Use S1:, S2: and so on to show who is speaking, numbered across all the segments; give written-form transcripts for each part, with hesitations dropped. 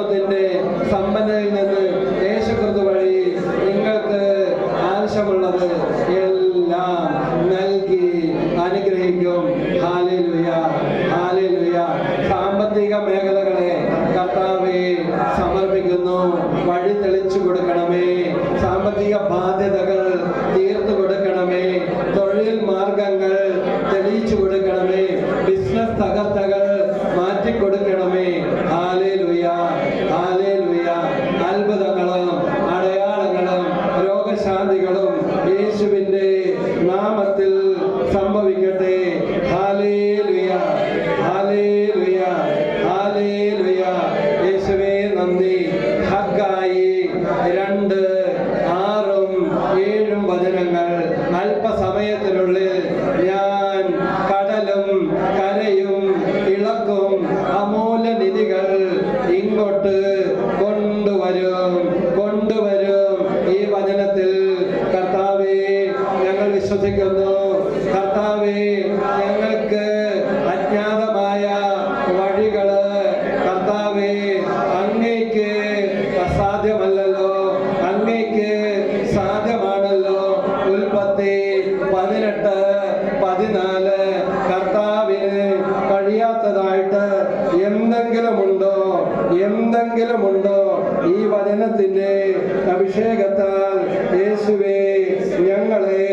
S1: ദൈവത്തിന്റെ സമ്പന്നതയിൽ നിന്ന് യേശുക്രിസ്തു വഴി നിങ്ങൾക്ക് ആവശ്യമുള്ളത് എല്ലാം നൽകി അനുഗ്രഹിക്കും. Hallelujah, hallelujah. സാമ്പത്തിക മേഖലകളെ കർത്താവേ സമർപ്പിക്കുന്നു. വഴി തെളിച്ചു കൊടുക്കണമേ. സാമ്പത്തിക ബാധ്യതകൾ തീർത്തു കൊടുക്കണമേ. തൊഴിൽ മാർഗങ്ങൾ തെളിയിച്ചു കൊടുക്കണമേ. ബിസിനസ് തകർച്ചകൾ മാറ്റിക്കൊടുക്കണമേ. Hallelujah, hallelujah. അത്ഭുതങ്ങളും അടയാളങ്ങളും രോഗശാന്തികളും യേശുവിന്റെ നാമത്തിൽ സംഭവിക്കട്ടെ. Hallelujah, hallelujah, hallelujah. യേശുവേ നന്ദി. ഹഗ്ഗായി 2:6-7 വചനങ്ങൾ. അല്പസമയത്തിനുള്ളിൽ ഞാൻ കടലും കരയും ഇളക്കും അമൂല്യ നിധികൾ ഇങ്ങോട്ട് കൊണ്ടുവരും. ഈ വചനത്തിൽ കർത്താവേ ഞങ്ങൾ വിശ്വസിക്കുന്നു. കർത്താവേ, ഞങ്ങൾക്ക് അജ്ഞാതമായ വഴികള് കർത്താവേ അങ്ങേക്ക് അസാധ്യമല്ലല്ലോ, അങ്ങേക്ക് സാധ്യമാണല്ലോ. ഉൽപ്പത്തി 18:14 കർത്താവിന് കഴിയാത്തതായിട്ട് എന്തെങ്കിലുമുണ്ടോ? ഈ വചനത്തിന്റെ അഭിഷേകത്താൽ യേശുവേ ഞങ്ങളെ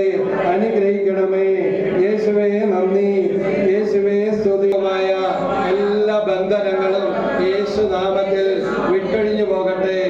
S1: അനുഗ്രഹിക്കണമേ. യേശുവേ നന്ദി. യേശുവേ സ്തുതിയുമായ എല്ലാ ബന്ധനങ്ങളും യേശുനാമത്തിൽ വിട്ടൊഴിഞ്ഞു പോകട്ടെ.